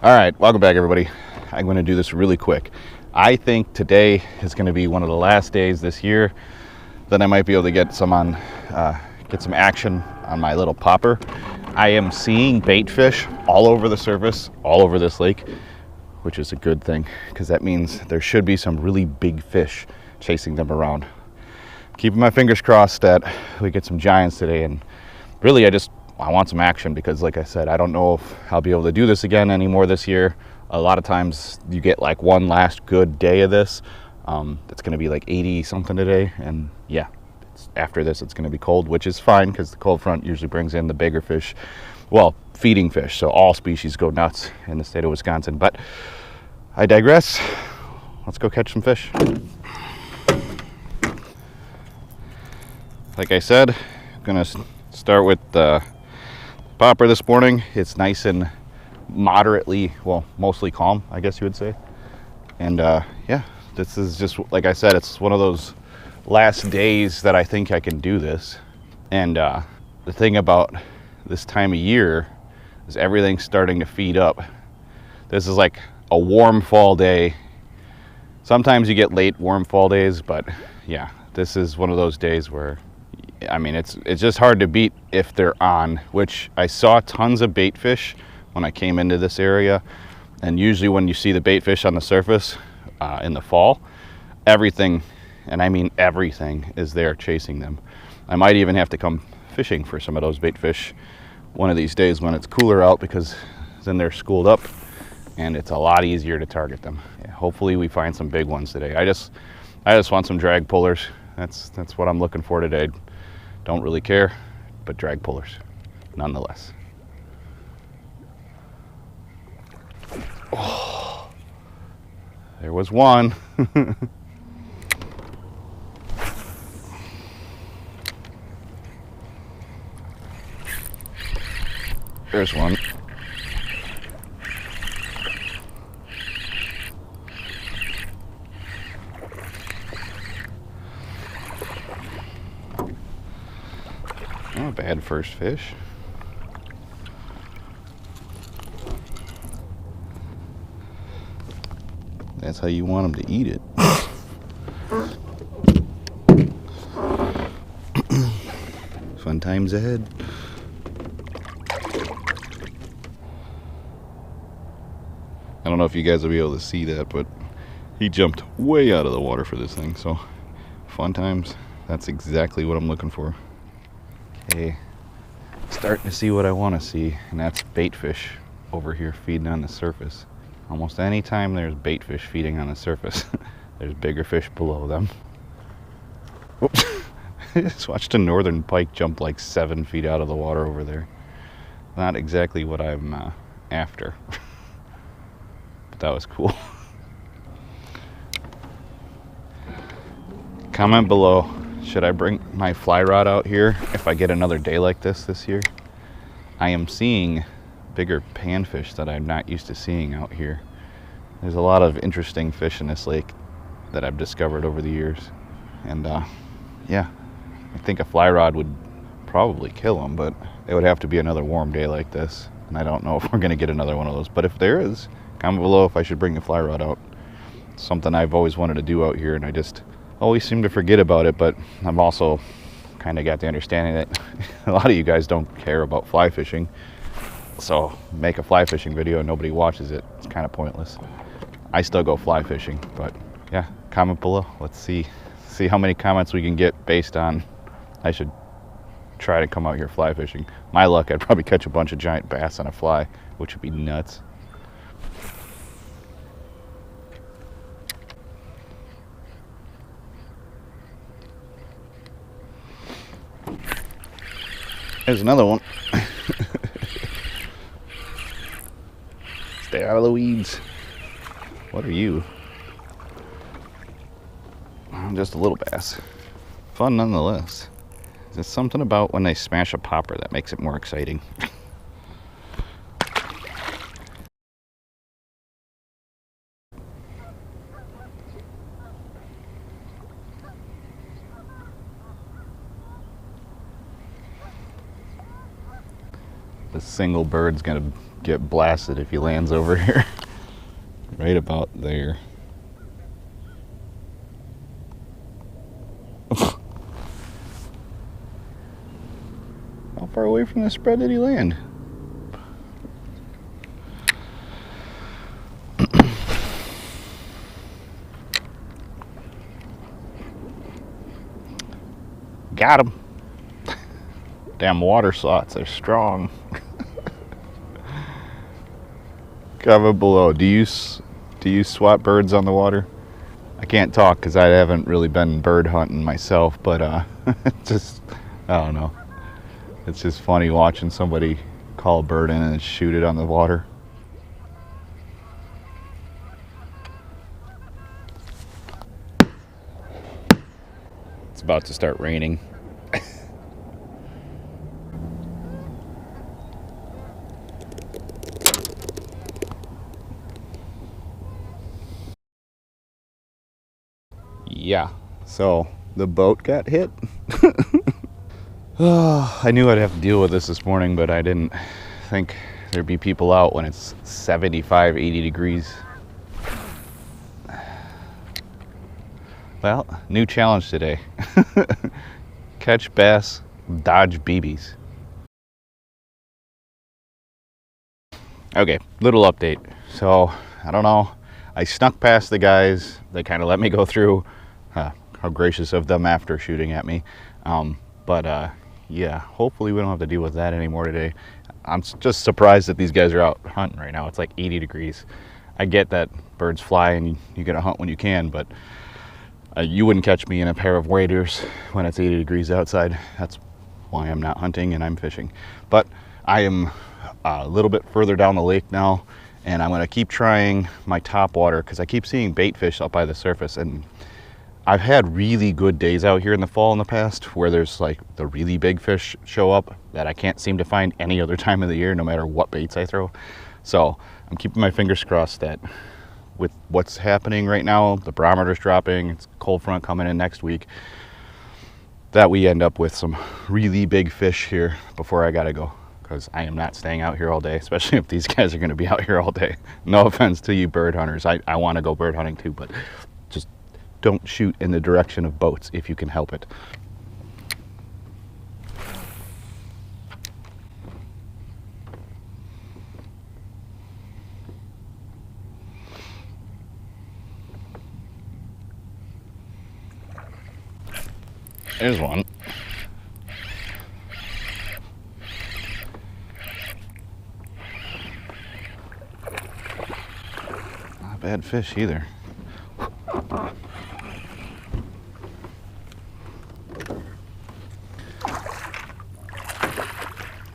All right, welcome back everybody. I'm going to do this really quick. I think today is going to be one of the last days this year that I might be able to get some action on my little popper. I am seeing bait fish all over the surface, all over this lake, which is a good thing because that means there should be some really big fish chasing them around. Keeping my fingers crossed that we get some giants today, and really I want some action because, like I said, I don't know if I'll be able to do this again anymore this year. A lot of times you get like one last good day of this. It's going to be like 80 something today, and yeah, after this it's going to be cold, which is fine because the cold front usually brings in the bigger fish, well, feeding fish, so all species go nuts in the state of Wisconsin. But I digress. Let's go catch some fish. Like I said, I'm going to start with the popper this morning. It's nice and moderately, well, mostly calm, I guess you would say. And yeah, this is just, like I said, it's one of those last days that I think I can do this. And the thing about this time of year is everything's starting to feed up. This is like a warm fall day. Sometimes you get late warm fall days, but yeah, this is one of those days where, I mean, it's just hard to beat if they're on, which I saw tons of bait fish when I came into this area. And usually when you see the bait fish on the surface in the fall, everything, and I mean everything, is there chasing them. I might even have to come fishing for some of those bait fish one of these days when it's cooler out, because then they're schooled up and it's a lot easier to target them. Yeah, hopefully we find some big ones today. I just want some drag pullers. That's what I'm looking for today. Don't really care, but drag pullers nonetheless. Oh, there was one. There's one. Not a bad first fish. That's how you want them to eat it. Fun times ahead. I don't know if you guys will be able to see that, but he jumped way out of the water for this thing, so fun times. That's exactly what I'm looking for. Okay, starting to see what I want to see, and that's bait fish over here feeding on the surface. Almost any time there's bait fish feeding on the surface, there's bigger fish below them. Oops. I just watched a northern pike jump like 7 feet out of the water over there. Not exactly what I'm after, but that was cool. Comment below, should I bring my fly rod out here if I get another day like this year? I am seeing bigger panfish that I'm not used to seeing out here. There's a lot of interesting fish in this lake that I've discovered over the years. And yeah, I think a fly rod would probably kill them, but it would have to be another warm day like this. And I don't know if we're gonna get another one of those, but if there is, comment below if I should bring the fly rod out. It's something I've always wanted to do out here, and I just always seem to forget about it. But I'm also kind of got the understanding that a lot of you guys don't care about fly fishing, so make a fly fishing video and nobody watches it. It's kind of pointless. I still go fly fishing, but yeah, comment below. Let's see how many comments we can get based on I should try to come out here fly fishing. My luck, I'd probably catch a bunch of giant bass on a fly, which would be nuts. There's another one. Stay out of the weeds. What are you? I'm just a little bass. Fun nonetheless. There's something about when they smash a popper that makes it more exciting. This single bird's gonna get blasted if he lands over here. Right about there. How far away from the spread did he land? Got him. Damn water slots are strong. Comment below. Do you swat birds on the water? I can't talk because I haven't really been bird hunting myself, but just, I don't know. It's just funny watching somebody call a bird in and shoot it on the water. It's about to start raining. Yeah, so the boat got hit. Oh, I knew I'd have to deal with this morning, but I didn't think there'd be people out when it's 75, 80 degrees. Well, new challenge today. Catch bass, dodge BBs. Okay, little update. So, I don't know. I snuck past the guys. They kind of let me go through. How gracious of them after shooting at me. Yeah, hopefully we don't have to deal with that anymore today. I'm just surprised that these guys are out hunting right now. It's like 80 degrees. I get that birds fly and you get to hunt when you can, but you wouldn't catch me in a pair of waders when it's 80 degrees outside. That's why I'm not hunting and I'm fishing. But I am a little bit further down the lake now, and I'm going to keep trying my top water because I keep seeing bait fish up by the surface. And I've had really good days out here in the fall in the past where there's like the really big fish show up that I can't seem to find any other time of the year, no matter what baits I throw. So I'm keeping my fingers crossed that with what's happening right now, the barometer's dropping, it's a cold front coming in next week, that we end up with some really big fish here before I gotta go. Because I am not staying out here all day, especially if these guys are gonna be out here all day. No offense to you bird hunters. I wanna go bird hunting too, but just don't shoot in the direction of boats if you can help it. There's one. Not a bad fish either.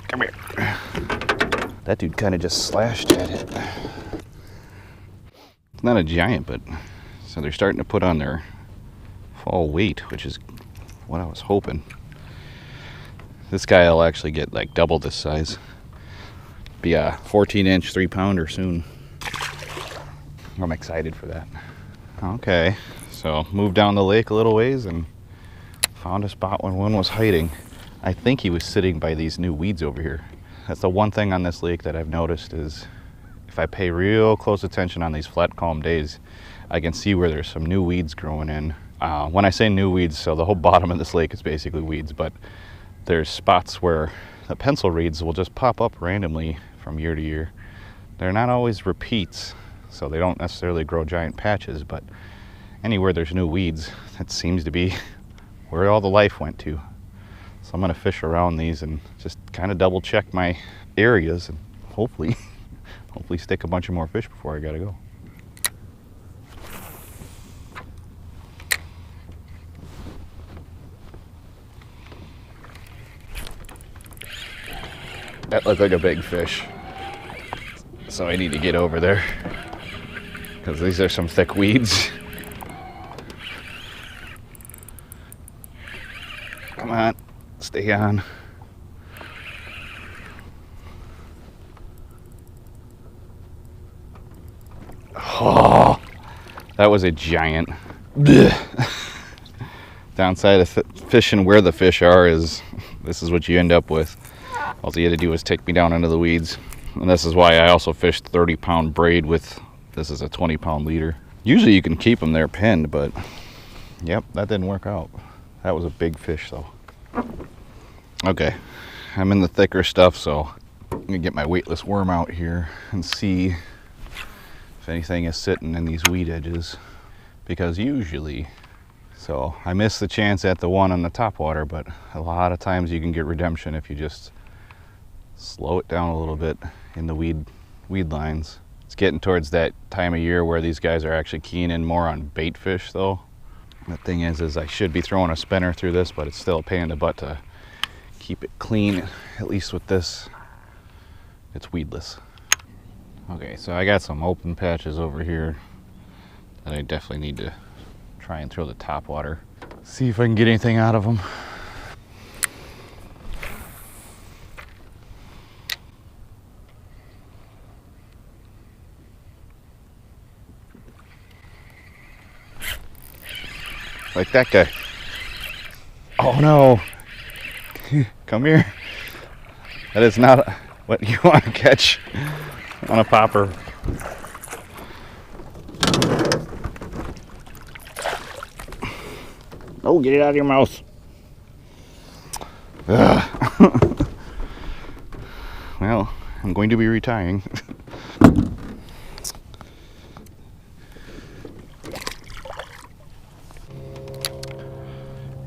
Come here. That dude kind of just slashed at it. It's not a giant, but so they're starting to put on their fall weight, which is what I was hoping. This guy will actually get like double this size. Be a 14-inch 3-pounder soon. I'm excited for that. Okay, so moved down the lake a little ways and found a spot when one was hiding. I think he was sitting by these new weeds over here. That's the one thing on this lake that I've noticed is if I pay real close attention on these flat, calm days, I can see where there's some new weeds growing in. When I say new weeds, so the whole bottom of this lake is basically weeds, but there's spots where the pencil reeds will just pop up randomly from year to year. They're not always repeats, so they don't necessarily grow giant patches, but anywhere there's new weeds, that seems to be where all the life went to. So I'm gonna fish around these and just kind of double check my areas and hopefully stick a bunch of more fish before I gotta go. That looked like a big fish, so I need to get over there because these are some thick weeds. Come on, stay on. Oh, that was a giant. Downside of fishing where the fish are is this is what you end up with. All you had to do was take me down into the weeds. And this is why I also fished 30-pound braid with, this is a 20-pound leader. Usually you can keep them there pinned, but yep, that didn't work out. That was a big fish though. Okay, I'm in the thicker stuff, so I'm gonna get my weightless worm out here and see if anything is sitting in these weed edges, because usually, so I missed the chance at the one on the top water, but a lot of times you can get redemption if you just slow it down a little bit in the weed lines. It's getting towards that time of year where these guys are actually keying in more on bait fish though. The thing is I should be throwing a spinner through this, but it's still a pain in the butt to keep it clean. At least with this, it's weedless. Okay, so I got some open patches over here that I definitely need to try and throw the top water. See if I can get anything out of them. Like that guy. Oh no. Come here. That is not what you want to catch on a popper. Oh, get it out of your mouth. Well, I'm going to be retiring.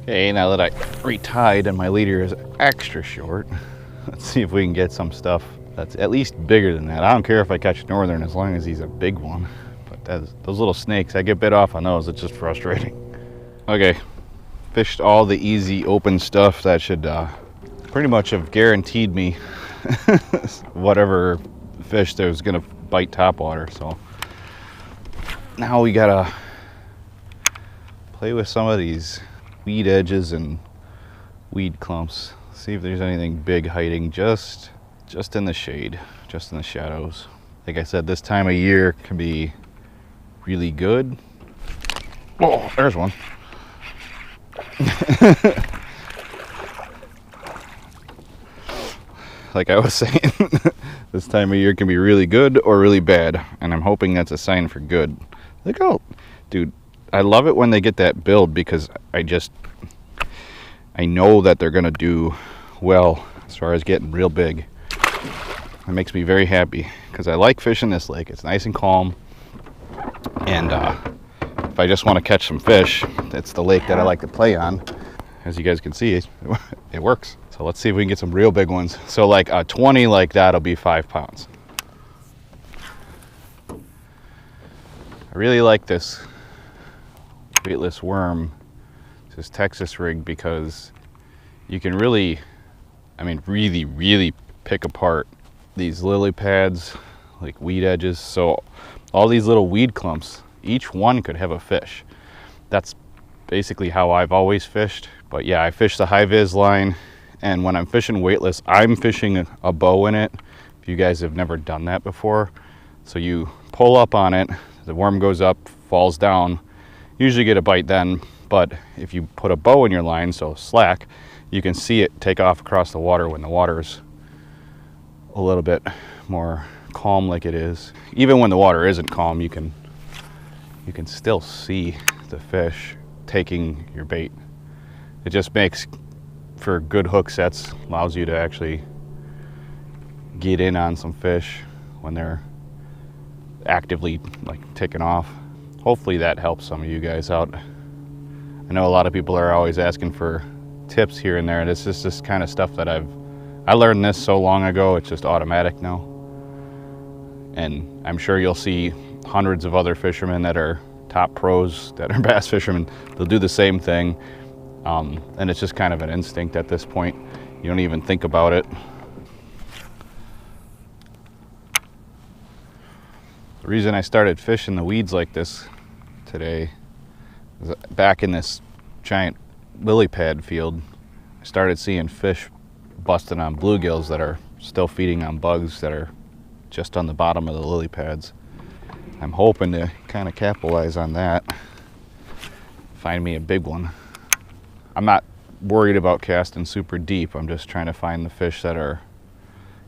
Okay, now that I retied and my leader is extra short, let's see if we can get some stuff that's at least bigger than that. I don't care if I catch northern as long as he's a big one. But those little snakes, I get bit off on those. It's just frustrating. Okay, fished all the easy open stuff that should pretty much have guaranteed me whatever fish that was gonna bite topwater. So now we gotta play with some of these weed edges and weed clumps. See if there's anything big hiding just in the shade, just in the shadows. Like I said, this time of year can be really good. Oh, there's one. Like I was saying, this time of year can be really good or really bad, and I'm hoping that's a sign for good. Look out, dude. I love it when they get that build, because I know that they're gonna do well as far as getting real big. It makes me very happy because I like fishing this lake. It's nice and calm, and if I just want to catch some fish, it's the lake that I like to play on. As you guys can see, it works. So let's see if we can get some real big ones. So like a 20 like that will be 5 pounds. I really like this weightless worm, this Texas rig, because you can really, I mean, really pick apart these lily pads, like weed edges. So all these little weed clumps, each one could have a fish. That's basically how I've always fished. But yeah, I fish the high vis line, and when I'm fishing weightless, I'm fishing a bow in it. If you guys have never done that before, so you pull up on it, the worm goes up, falls down, usually get a bite then. But if you put a bow in your line, so slack, you can see it take off across the water when the water's a little bit more calm like it is. Even when the water isn't calm, you can still see the fish taking your bait. It just makes for good hook sets, allows you to actually get in on some fish when they're actively like taking off. Hopefully that helps some of you guys out. I know a lot of people are always asking for tips here and there, and it's just this kind of stuff that I learned this so long ago, it's just automatic now. And I'm sure you'll see hundreds of other fishermen that are top pros, that are bass fishermen, they'll do the same thing. And it's just kind of an instinct at this point. You don't even think about it. The reason I started fishing the weeds like this today is back in this giant lily pad field, I started seeing fish busting on bluegills that are still feeding on bugs that are just on the bottom of the lily pads. I'm hoping to kind of capitalize on that, find me a big one. I'm not worried about casting super deep. I'm just trying to find the fish that are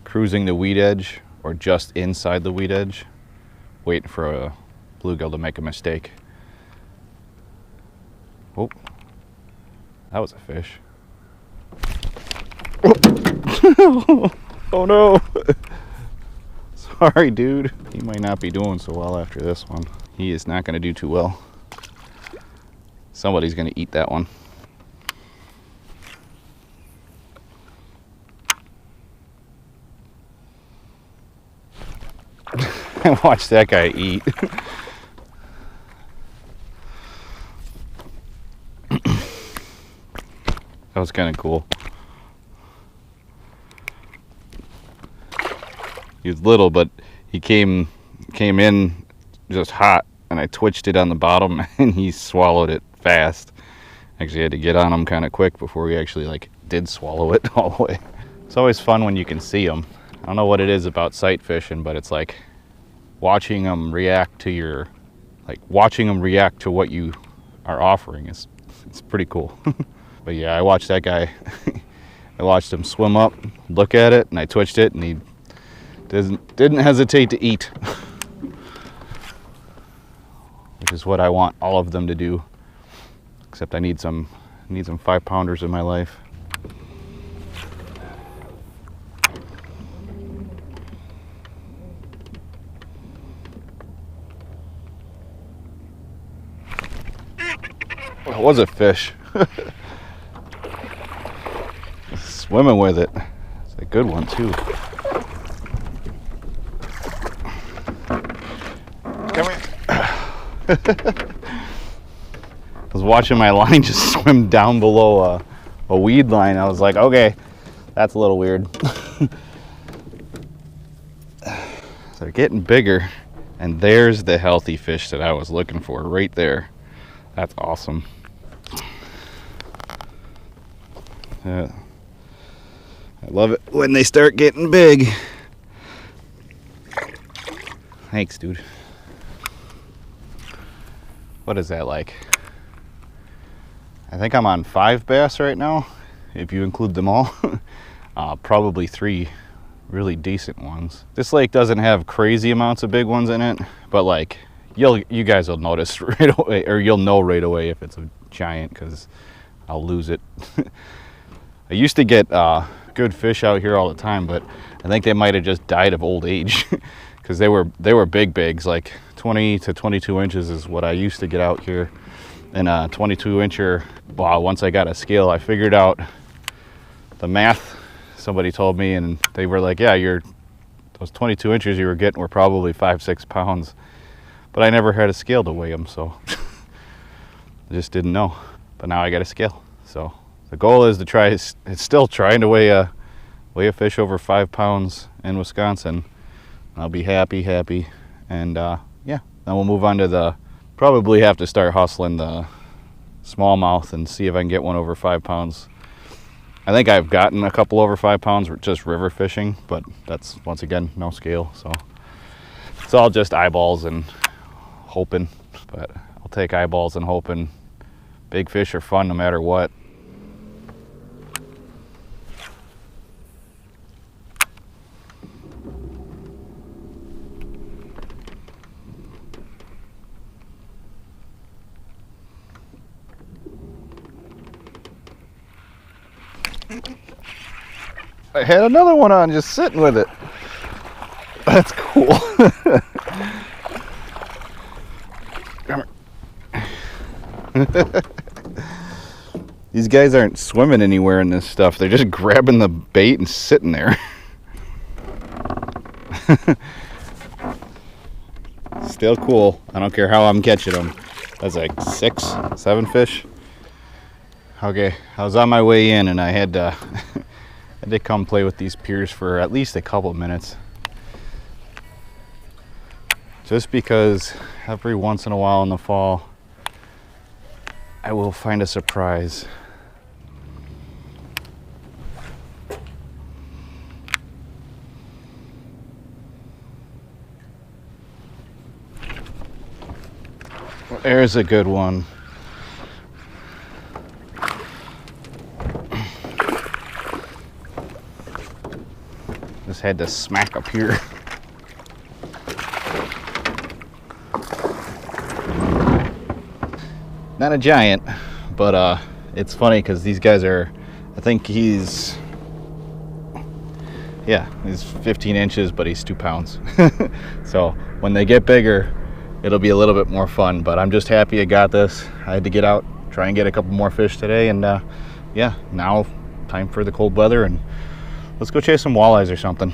cruising the weed edge or just inside the weed edge, waiting for a bluegill to make a mistake. Oh, that was a fish. Oh no! Sorry, dude. He might not be doing so well after this one. He is not going to do too well. Somebody's going to eat that one. Watch that guy eat. That was kind of cool. He was little, but he came in just hot, and I twitched it on the bottom, and he swallowed it fast. Actually had to get on him kind of quick before he actually like did swallow it all the way. It's always fun when you can see them. I don't know what it is about sight fishing, but it's like watching them react to what you are offering is, it's pretty cool. But yeah, I watched that guy. I watched him swim up, look at it, and I twitched it, and he didn't hesitate to eat. Which is what I want all of them to do. Except I need some 5-pounders in my life. Well, it was a fish. Swimming with it. It's a good one too. Come here. I was watching my line just swim down below a weed line. I was like, okay, that's a little weird. So they're getting bigger, and there's the healthy fish that I was looking for right there. That's awesome. I love it when they start getting big. Thanks, dude. What is that like? I think I'm on 5 bass right now, if you include them all. Probably 3 really decent ones. This lake doesn't have crazy amounts of big ones in it, but like you guys will notice right away, or you'll know right away if it's a giant, because I'll lose it. I used to get good fish out here all the time, but I think they might have just died of old age, because they were big bigs, like 20 to 22 inches is what I used to get out here. And a 22 incher, wow, once I got a scale, I figured out the math. Somebody told me, and they were like, yeah, those 22 inches you were getting were probably 5-6 pounds. But I never had a scale to weigh them, so I just didn't know. But now I got a scale. So the goal is to try, it's still trying to weigh a fish over 5 pounds in Wisconsin. I'll be happy. And yeah, then we'll move on to probably have to start hustling the smallmouth and see if I can get one over 5 pounds. I think I've gotten a couple over 5 pounds just river fishing, but that's, once again, no scale. So it's all just eyeballs and hoping. But I'll take eyeballs and hoping. Big fish are fun no matter what. I had another one on just sitting with it. That's cool. Come here. These guys aren't swimming anywhere in this stuff. They're just grabbing the bait and sitting there. Still cool. I don't care how I'm catching them. That's like 6, 7 fish. Okay, I was on my way in, and I had to come play with these piers for at least a couple of minutes. Just because every once in a while in the fall, I will find a surprise. Well, there's a good one. Just had to smack up here. not a giant, but it's funny because these guys are, I think he's 15 inches, but he's 2 pounds. So when they get bigger, it'll be a little bit more fun, but I'm just happy I got this. I had to get out, try and get a couple more fish today, and yeah, now time for the cold weather, and let's go chase some walleyes or something.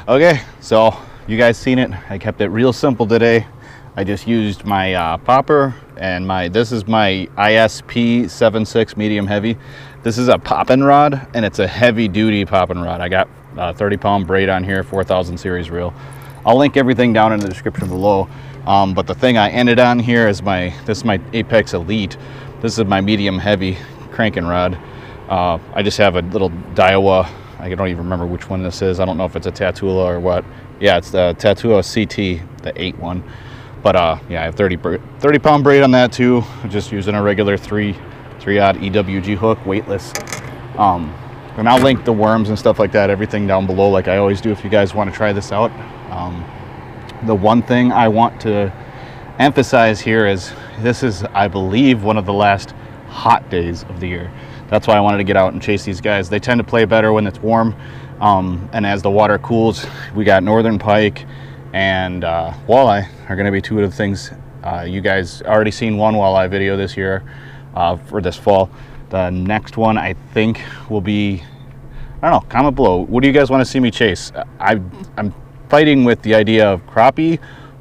Okay, so you guys seen it. I kept it real simple today. I just used my popper and this is my ISP 7.6 medium heavy. This is a popping rod, and it's a heavy duty popping rod. I got 30-pound braid on here, 4000 series reel. I'll link everything down in the description below. But the thing I ended on here is this is my Apex Elite. This is my medium heavy cranking rod. I just have a little Daiwa. I don't even remember which one this is. I don't know if it's a Tatula or what. Yeah, it's the Tatula CT, the 8 one. But yeah, I have 30-pound braid on that too. I'm just using a regular 3-aught EWG hook, weightless. And I'll link the worms and stuff like that, everything down below, like I always do if you guys want to try this out. The one thing I want to emphasize here is this is, I believe, one of the last hot days of the year. That's why I wanted to get out and chase these guys. They tend to play better when it's warm, and as the water cools, we got northern pike and walleye are going to be two of the things. You guys already seen one walleye video this year for this fall. The next one I think will be, I don't know, comment below. What do you guys want to see me chase? I'm fighting with the idea of crappie,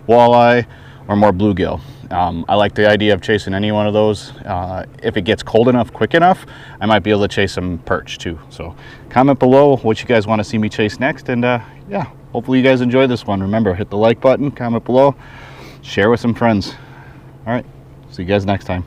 walleye, or more bluegill. I like the idea of chasing any one of those. If it gets cold enough, quick enough, I might be able to chase some perch too. So comment below what you guys want to see me chase next, and yeah, hopefully you guys enjoy this one. Remember, hit the like button, comment below, share with some friends. All right, see you guys next time.